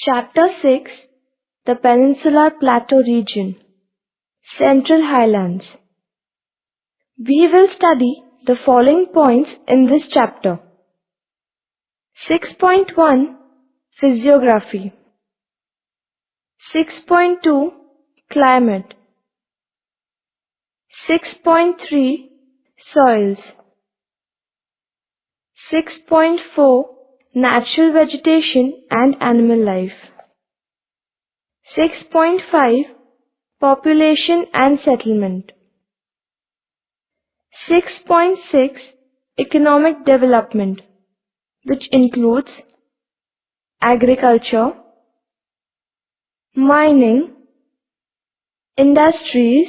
Chapter 6, the Peninsular Plateau region, Central Highlands. We will study the following points in this chapter. 6.1 Physiography. 6.2 Climate. 6.3 Soils. 6.4 Natural vegetation and animal life. 6.5 Population and settlement. 6.6 Economic development, which includes agriculture, mining, industries,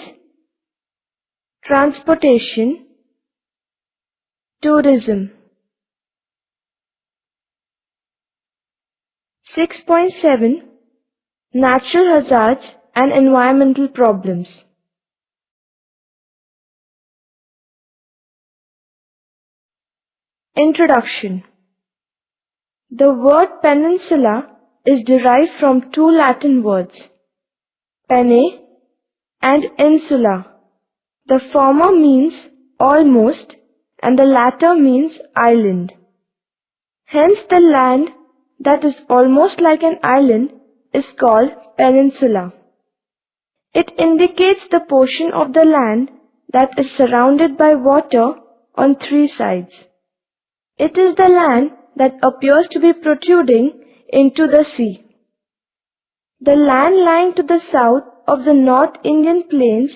transportation, tourism. 6.7 Natural hazards and environmental problems. Introduction. The word peninsula is derived from two Latin words, pene and insula. The former means almost and the latter means island. Hence the land that is almost like an island is called peninsula. It indicates the portion of the land that is surrounded by water on three sides. It is the land that appears to be protruding into the sea. The land lying to the south of the North Indian plains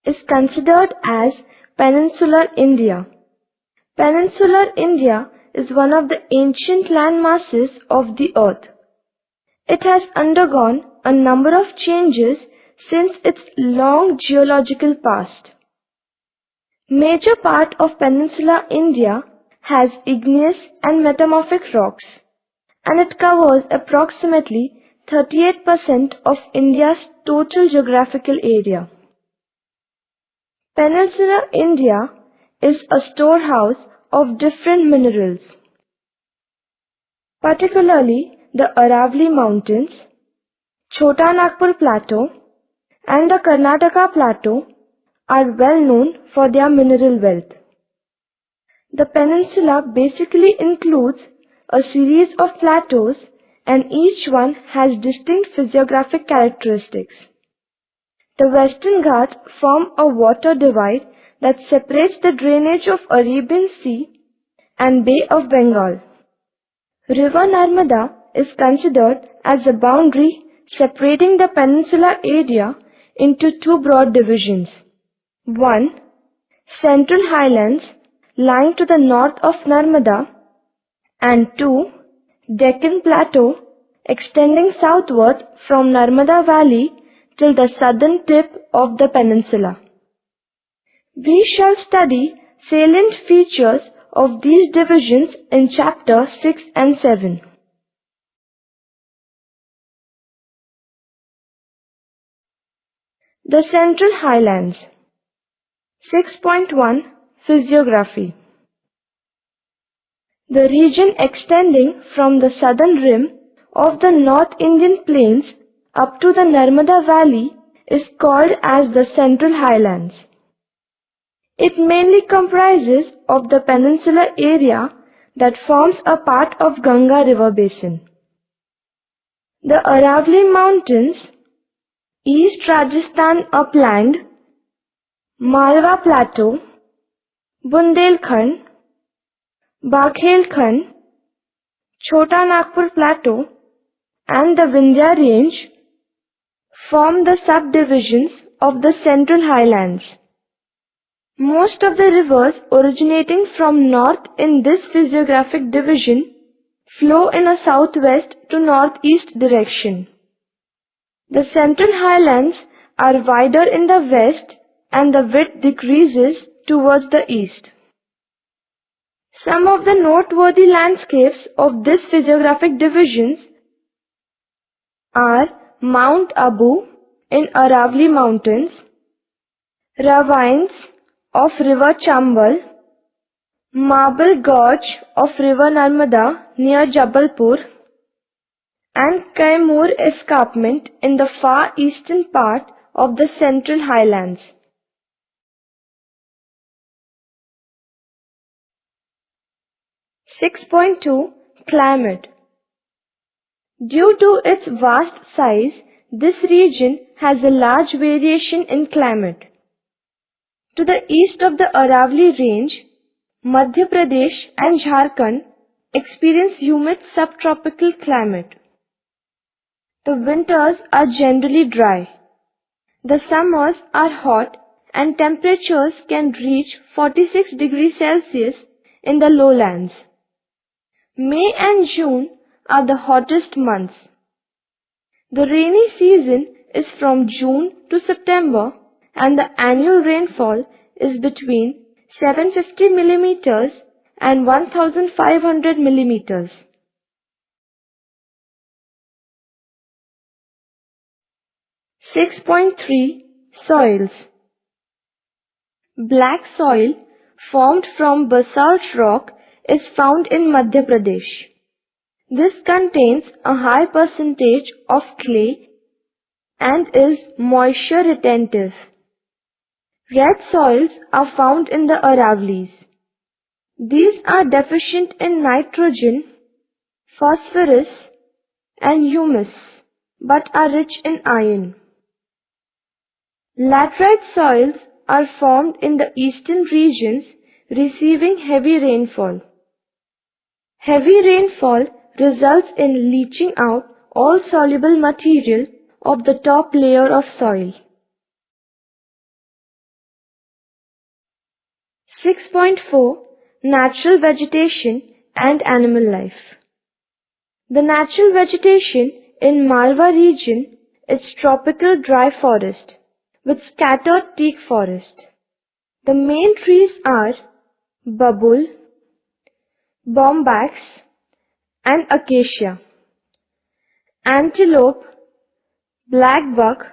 is considered as Peninsular India. Peninsular India is one of the ancient land masses of the earth. It has undergone a number of changes since its long geological past. Major part of Peninsular India has igneous and metamorphic rocks, and it covers approximately 38% of India's total geographical area. Peninsular India is a storehouse of different minerals. Particularly the Aravalli Mountains, Chota Nagpur Plateau and the Karnataka Plateau are well known for their mineral wealth. The peninsula basically includes a series of plateaus and each one has distinct physiographic characteristics. The Western Ghats form a water divide that separates the drainage of Arabian Sea and Bay of Bengal. River Narmada is considered as a boundary separating the peninsular area into two broad divisions. 1. Central Highlands lying to the north of Narmada, and 2. Deccan Plateau extending southward from Narmada Valley till the southern tip of the peninsula. We shall study salient features of these divisions in chapter 6 and 7. The Central Highlands. 6.1 Physiography. The region extending from the southern rim of the North Indian Plains up to the Narmada Valley is called as the Central Highlands. It mainly comprises of the peninsular area that forms a part of Ganga River Basin. The Aravalli Mountains, East Rajasthan Upland, Malwa Plateau, Bundelkhand, Baghelkhand, Chota Nagpur Plateau and the Vindhya Range form the subdivisions of the Central Highlands. Most of the rivers originating from north in this physiographic division flow in a southwest to northeast direction. The Central Highlands are wider in the west and the width decreases towards the east. Some of the noteworthy landscapes of this physiographic divisions are Mount Abu in Aravalli Mountains, ravines of River Chambal, Marble Gorge of River Narmada near Jabalpur, and Kaimur escarpment in the far eastern part of the Central Highlands. Climate. Due to its vast size, this region has a large variation in climate. To the east of the Aravalli Range, Madhya Pradesh and Jharkhand experience humid subtropical climate. The winters are generally dry. The summers are hot and temperatures can reach 46 degrees Celsius in the lowlands. May and June are the hottest months. The rainy season is from June to September and the annual rainfall is between 750 millimeters and 1500 millimeters. Soils. Black soil formed from basalt rock is found in Madhya Pradesh. This contains a high percentage of clay and is moisture retentive. Red soils are found in the Aravallis. These are deficient in nitrogen, phosphorus and humus, but are rich in iron. Laterite soils are formed in the eastern regions receiving heavy rainfall. Heavy rainfall results in leaching out all soluble material of the top layer of soil. 6.4 Natural vegetation and animal life. The natural vegetation in Malwa region is tropical dry forest with scattered teak forest. The main trees are babul, bombax and acacia. Antelope, blackbuck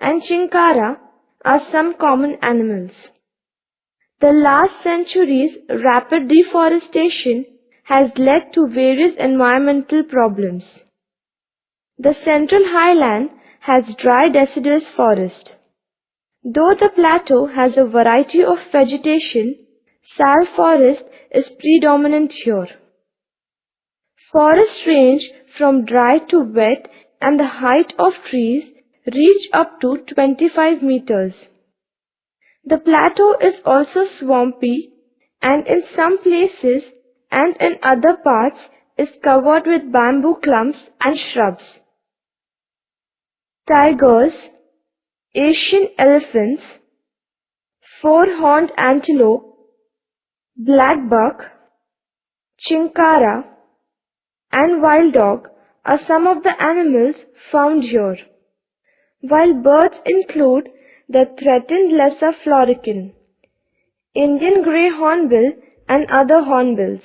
and chinkara are some common animals. The last century's rapid deforestation has led to various environmental problems. The Central Highland has dry deciduous forest. Though the plateau has a variety of vegetation, sal forest is predominant here. Forests range from dry to wet and the height of trees reach up to 25 meters. The plateau is also swampy and in some places and in other parts is covered with bamboo clumps and shrubs. Tigers, Asian elephants, four-horned antelope, blackbuck, chinkara and wild dog are some of the animals found here, while birds include the threatened lesser florican, Indian grey hornbill and other hornbills.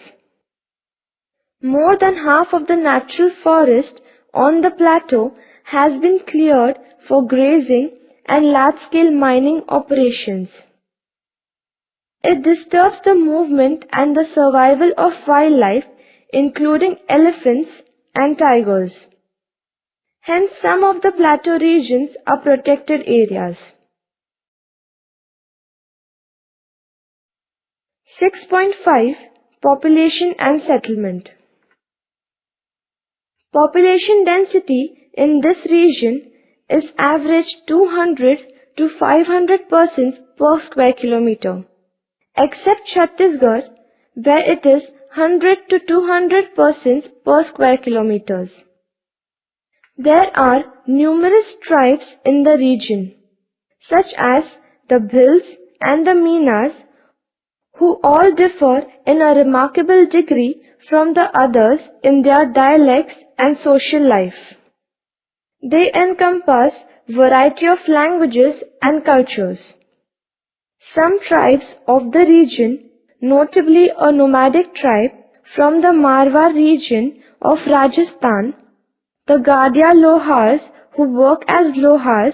More than half of the natural forest on the plateau has been cleared for grazing and large-scale mining operations. It disturbs the movement and the survival of wildlife, including elephants and tigers. Hence, some of the plateau regions are protected areas. 6.5 Population and settlement. Population density in this region is average 200 to 500 persons per square kilometer, except Chhattisgarh, where it is 100 to 200 persons per square kilometers. There are numerous tribes in the region, such as the Bhils and the Meenas, who all differ in a remarkable degree from the others in their dialects and social life. They encompass variety of languages and cultures. Some tribes of the region, notably a nomadic tribe from the Marwar region of Rajasthan, the Gadia Lohars who work as Lohars,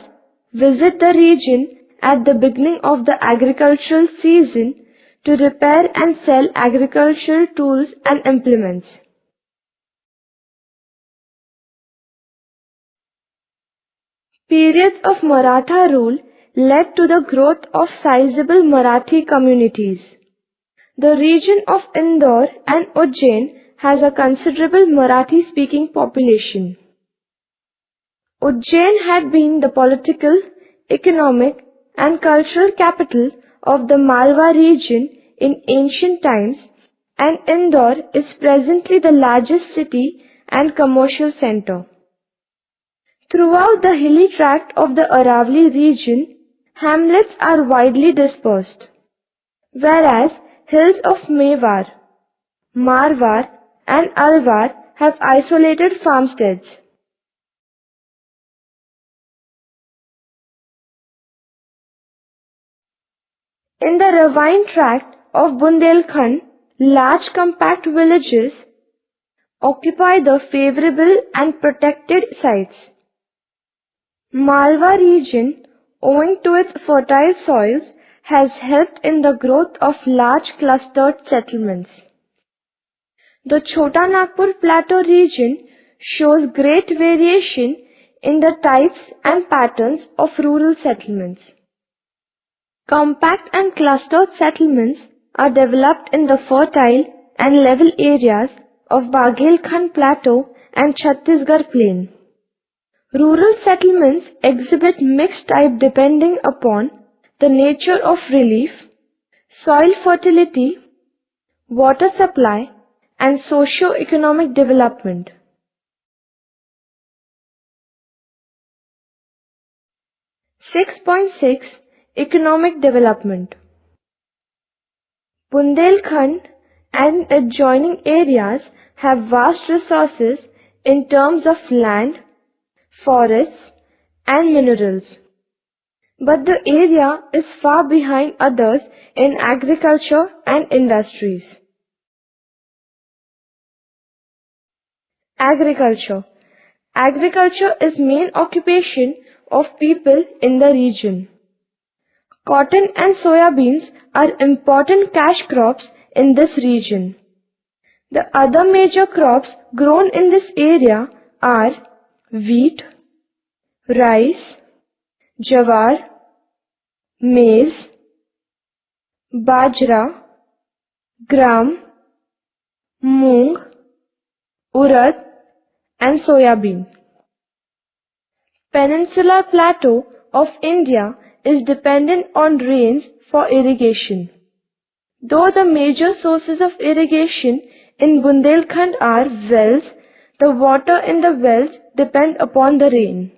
visit the region at the beginning of the agricultural season to repair and sell agricultural tools and implements. Periods of Maratha rule led to the growth of sizable Marathi communities. The region of Indore and Ujjain has a considerable Marathi-speaking population. Ujjain had been the political, economic and cultural capital of the Malwa region in ancient times, and Indore is presently the largest city and commercial center. Throughout the hilly tract of the Aravalli region, hamlets are widely dispersed, whereas hills of Mewar, Marwar and Alwar have isolated farmsteads. In the ravine tract of Bundelkhand, large compact villages occupy the favorable and protected sites. Malwa region, owing to its fertile soils, has helped in the growth of large clustered settlements. The Chota Nagpur Plateau region shows great variation in the types and patterns of rural settlements. Compact and clustered settlements are developed in the fertile and level areas of Baghelkhand Plateau and Chhattisgarh Plain. Rural settlements exhibit mixed type depending upon the nature of relief, soil fertility, water supply, and socio-economic development. (6.6) Economic development. Bundelkhand and adjoining areas have vast resources in terms of land, forests, and minerals. But the area is far behind others in agriculture and industries. Agriculture. Agriculture is main occupation of people in the region. Cotton and soya beans are important cash crops in this region. The other major crops grown in this area are wheat, rice, jawar, maize, bajra, gram, moong, urad, and soya bean. Peninsular Plateau of India is dependent on rains for irrigation. Though the major sources of irrigation in Bundelkhand are wells, the water in the wells depend upon the rain.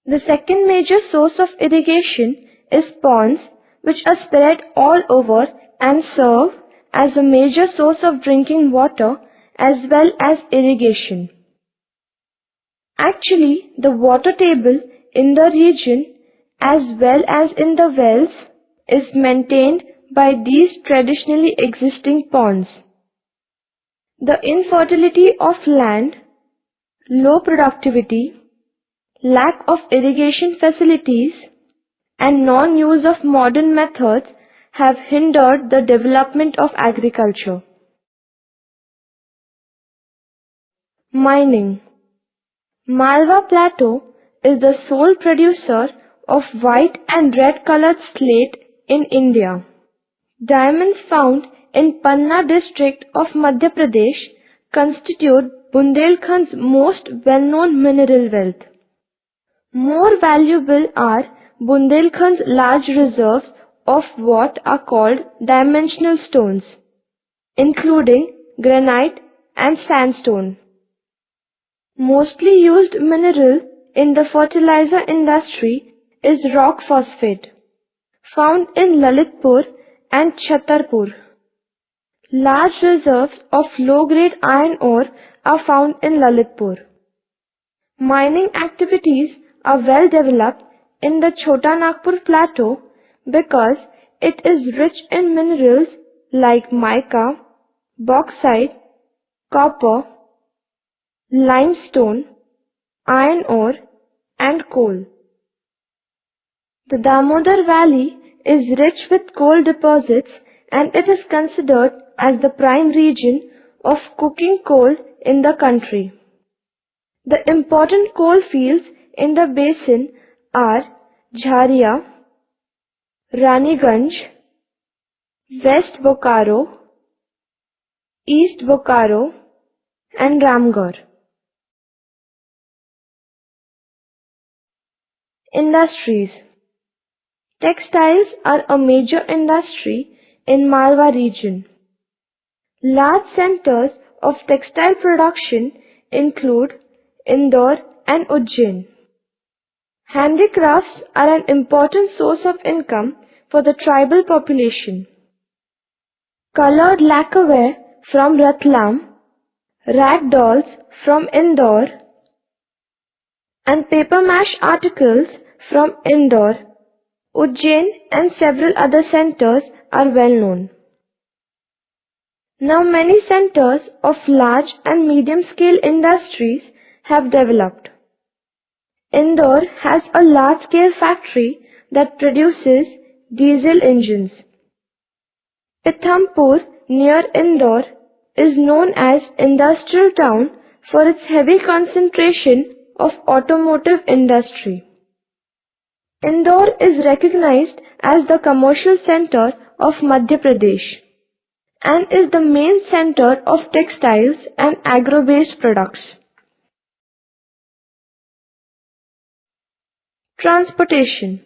The second major source of irrigation is ponds, which are spread all over and serve as a major source of drinking water as well as irrigation. Actually, the water table in the region as well as in the wells is maintained by these traditionally existing ponds. The infertility of land, low productivity, lack of irrigation facilities, and non-use of modern methods have hindered the development of agriculture. Mining. Malwa Plateau is the sole producer of white and red colored slate in India. Diamonds found in Panna district of Madhya Pradesh constitute Bundelkhand's most well-known mineral wealth. More valuable are Bundelkhand's large reserves of what are called dimensional stones, including granite and sandstone. Mostly used mineral in the fertilizer industry is rock phosphate, found in Lalitpur and Chhatarpur. Large reserves of low-grade iron ore are found in Lalitpur. Mining activities are well developed in the Chota Nagpur Plateau because it is rich in minerals like mica, bauxite, copper, limestone, iron ore, and coal. The Damodar Valley is rich with coal deposits and it is considered as the prime region of coking coal in the country. The important coal fields in the basin are Jharia, Raniganj, West Bokaro, East Bokaro, and Ramgarh. Industries. Textiles are a major industry in Malwa region. Large centers of textile production include Indore and Ujjain. Handicrafts are an important source of income for the tribal population. Colored lacquerware from Ratlam, rag dolls from Indore, and paper mache articles from Indore, Ujjain and several other centers are well known. Now many centers of large and medium scale industries have developed. Indore has a large scale factory that produces diesel engines. Pithampur near Indore is known as industrial town for its heavy concentration of automotive industry. Indore is recognized as the commercial center of Madhya Pradesh and is the main center of textiles and agro-based products. Transportation.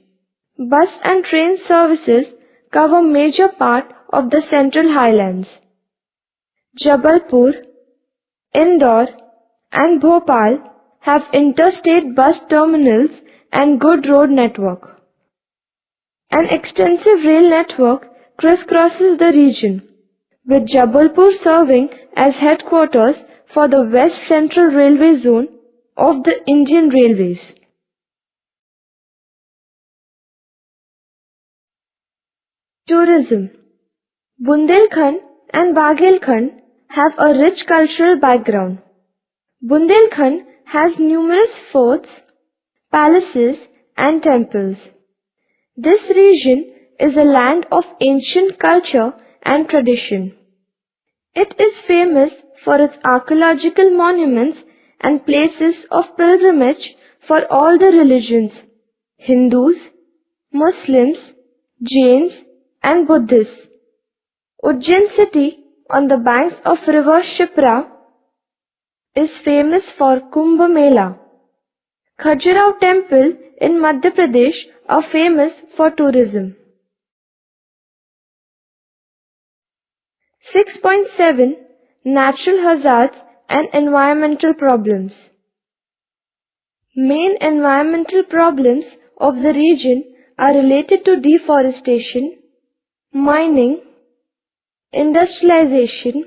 Bus and train services cover major part of the Central Highlands. Jabalpur, Indore and Bhopal have interstate bus terminals and good road network. An extensive rail network crisscrosses the region, with Jabalpur serving as headquarters for the West Central Railway Zone of the Indian Railways. Tourism. Bundelkhand and Bagelkhand have a rich cultural background. Bundelkhand has numerous forts, palaces and temples. This region is a land of ancient culture and tradition. It is famous for its archaeological monuments and places of pilgrimage for all the religions: Hindus, Muslims, Jains and Buddhists. Ujjain city on the banks of river Shipra is famous for Kumbh Mela. Khajuraho temple in Madhya Pradesh are famous for tourism. 6.7 Natural hazards and environmental problems. Main environmental problems of the region are related to deforestation, mining, industrialization,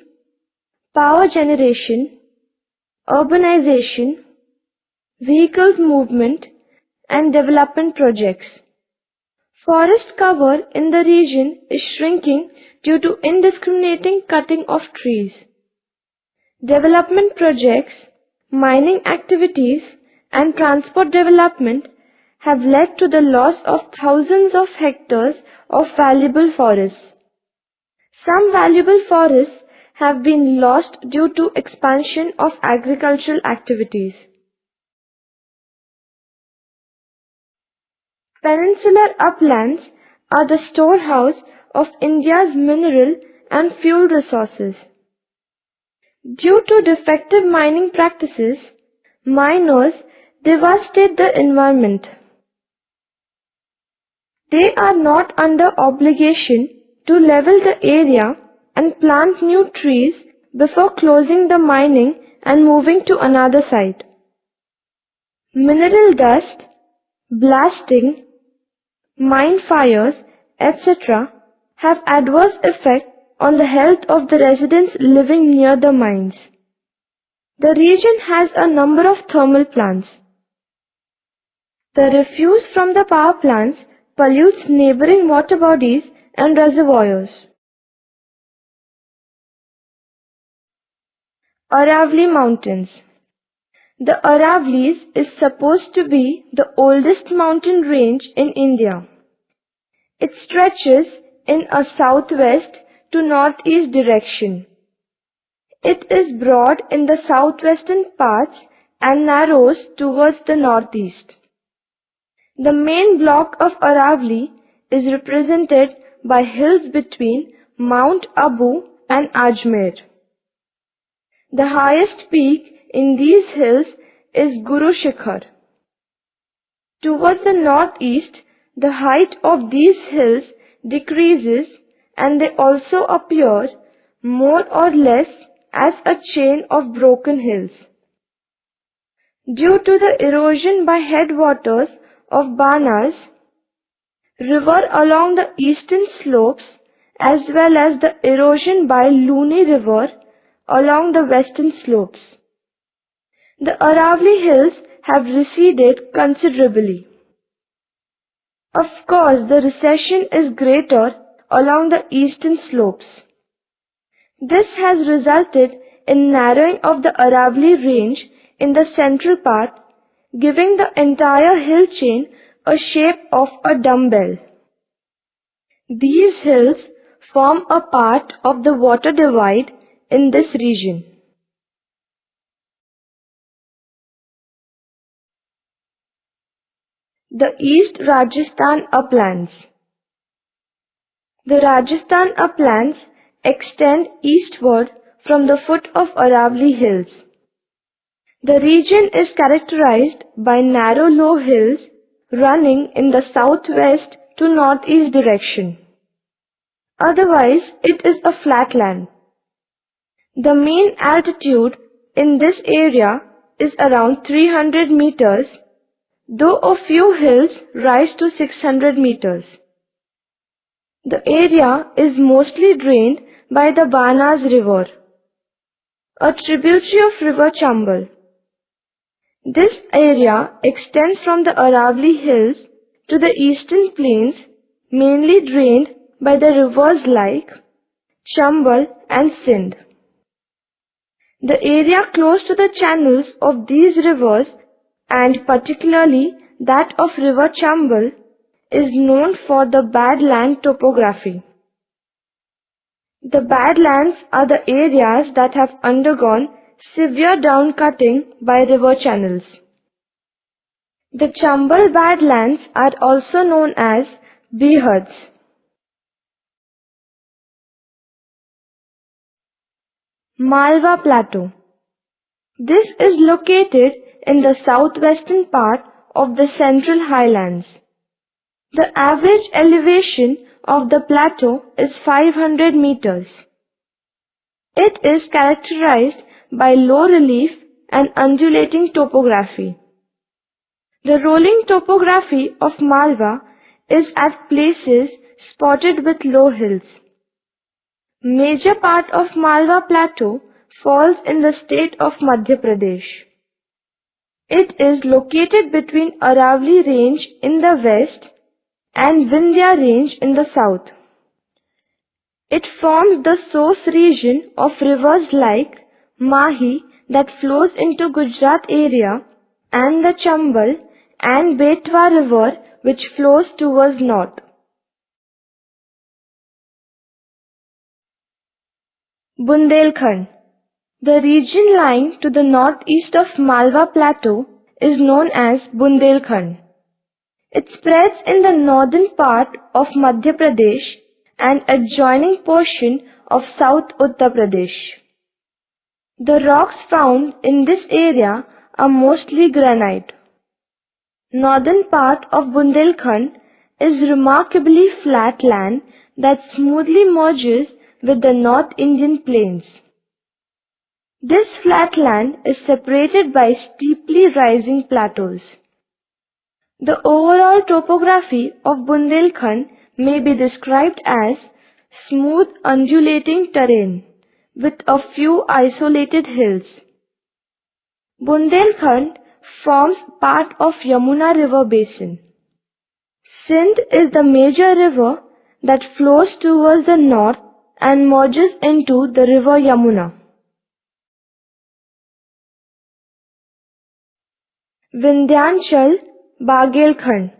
power generation, urbanization, vehicles movement, and development projects. Forest cover in the region is shrinking due to indiscriminating cutting of trees. Development projects, mining activities, and transport development have led to the loss of thousands of hectares of valuable forests. Some valuable forests have been lost due to expansion of agricultural activities. Peninsular uplands are the storehouse of India's mineral and fuel resources. Due to defective mining practices, miners devastate the environment. They are not under obligation to level the area and plant new trees before closing the mining and moving to another site. Mineral dust, blasting, mine fires, etc. have adverse effect on the health of the residents living near the mines. The region has a number of thermal plants. The refuse from the power plants pollutes neighboring water bodies and reservoirs. Aravalli Mountains. The Aravallis is supposed to be the oldest mountain range in India. It stretches in a southwest to northeast direction. It is broad in the southwestern parts and narrows towards the northeast. The main block of Aravalli is represented by hills between Mount Abu and Ajmer. The highest peak in these hills is Guru Shikhar. Towards the northeast, the height of these hills decreases and they also appear more or less as a chain of broken hills. Due to the erosion by headwaters of Banas, river along the eastern slopes as well as the erosion by Luni River along the western slopes, the Aravalli Hills have receded considerably. Of course, the recession is greater along the eastern slopes. This has resulted in narrowing of the Aravalli Range in the central part, giving the entire hill chain a shape of a dumbbell. These hills form a part of the water divide in this region. The East Rajasthan uplands. The Rajasthan uplands extend eastward from the foot of Aravalli Hills. The region is characterized by narrow low hills running in the southwest to northeast direction. Otherwise, it is a flatland. The mean altitude in this area is around 300 meters, though a few hills rise to 600 meters. The area is mostly drained by the Banas River, a tributary of River Chambal. This area extends from the Aravalli Hills to the eastern plains, mainly drained by the rivers like Chambal and Sindh. The area close to the channels of these rivers, and particularly that of River Chambal, is known for the badland topography. The badlands are the areas that have undergone severe downcutting by river channels. The Chambal badlands are also known as Behads. Malwa Plateau. This is located in the southwestern part of the Central Highlands. The average elevation of the plateau is 500 meters. It is characterized by low relief and undulating topography. The rolling topography of Malwa is at places spotted with low hills. Major part of Malwa Plateau falls in the state of Madhya Pradesh. It is located between Aravalli Range in the west and Vindhya Range in the south. It forms the source region of rivers like Mahi that flows into Gujarat area and the Chambal and Betwa River which flows towards north. Bundelkhand. The region lying to the northeast of Malwa Plateau is known as Bundelkhand. It spreads in the northern part of Madhya Pradesh and adjoining portion of South Uttar Pradesh. The rocks found in this area are mostly granite. Northern part of Bundelkhand is remarkably flat land that smoothly merges with the North Indian plains. This flat land is separated by steeply rising plateaus. The overall topography of Bundelkhand may be described as smooth undulating terrain with a few isolated hills. Bundelkhand forms part of Yamuna River basin. Sindh is the major river that flows towards the north and merges into the river Yamuna. Vindhyaanshal, Bagelkhand.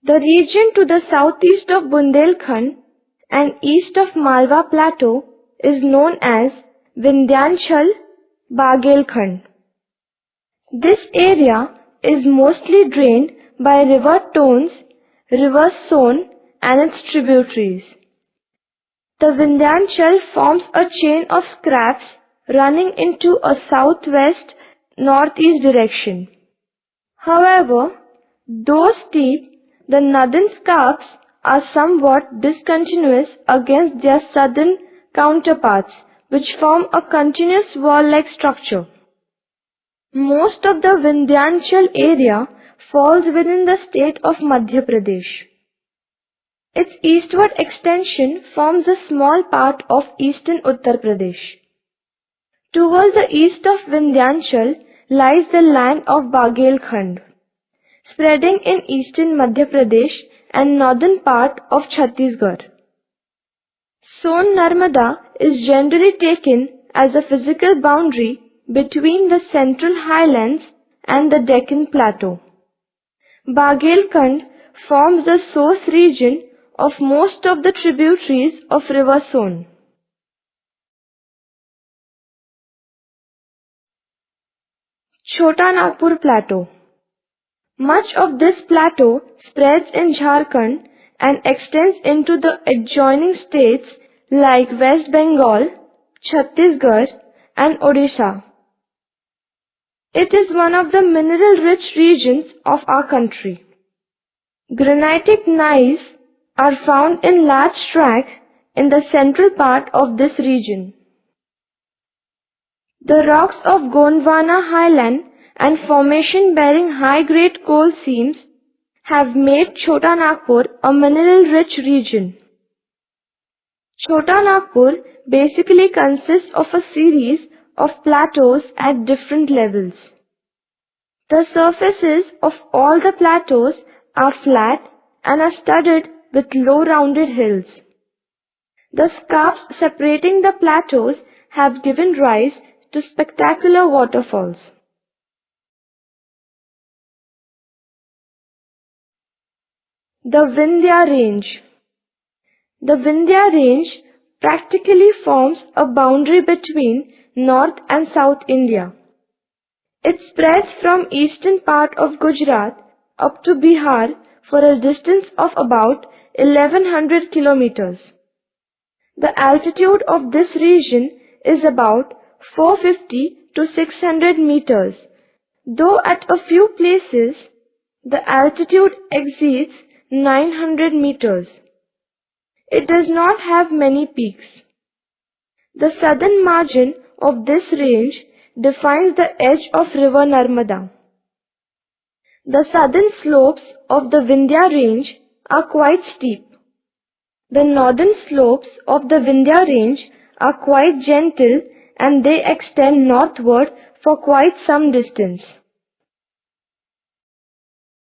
The region to the southeast of Bundelkhand and east of Malwa Plateau is known as Vindhyaanshal, Bagelkhand. This area is mostly drained by river Tons, river Son and its tributaries. The Vindhyaanshal forms a chain of scarps running into a southwest-northeast direction. However, though steep, the northern scarps are somewhat discontinuous against their southern counterparts, which form a continuous wall-like structure. Most of the Vindhyaanshal area falls within the state of Madhya Pradesh. Its eastward extension forms a small part of eastern Uttar Pradesh. Towards the east of Vindhyaanshal lies the land of Bagelkhand, spreading in eastern Madhya Pradesh and northern part of Chhattisgarh. Son Narmada is generally taken as a physical boundary between the central highlands and the Deccan Plateau. Bagelkhand forms the source region of most of the tributaries of river Son. Chota Nagpur Plateau. Much of this plateau spreads in Jharkhand and extends into the adjoining states like West Bengal, Chhattisgarh and Odisha. It is one of the mineral-rich regions of our country. Granitic gneiss are found in large tracts in the central part of this region. The rocks of Gondwana Highland and formation bearing high-grade coal seams have made Chota Nagpur a mineral-rich region. Chota Nagpur basically consists of a series of plateaus at different levels. The surfaces of all the plateaus are flat and are studded with low rounded hills. The scarps separating the plateaus have given rise to spectacular waterfalls. The Vindhya Range. The Vindhya Range practically forms a boundary between North and South India. It spreads from eastern part of Gujarat up to Bihar for a distance of about 1100 kilometers. The altitude of this region is about 450 to 600 meters, though at a few places the altitude exceeds 900 meters. It does not have many peaks. The southern margin of this range defines the edge of river Narmada. The southern slopes of the Vindhya Range are quite steep. The northern slopes of the Vindhya Range are quite gentle and they extend northward for quite some distance.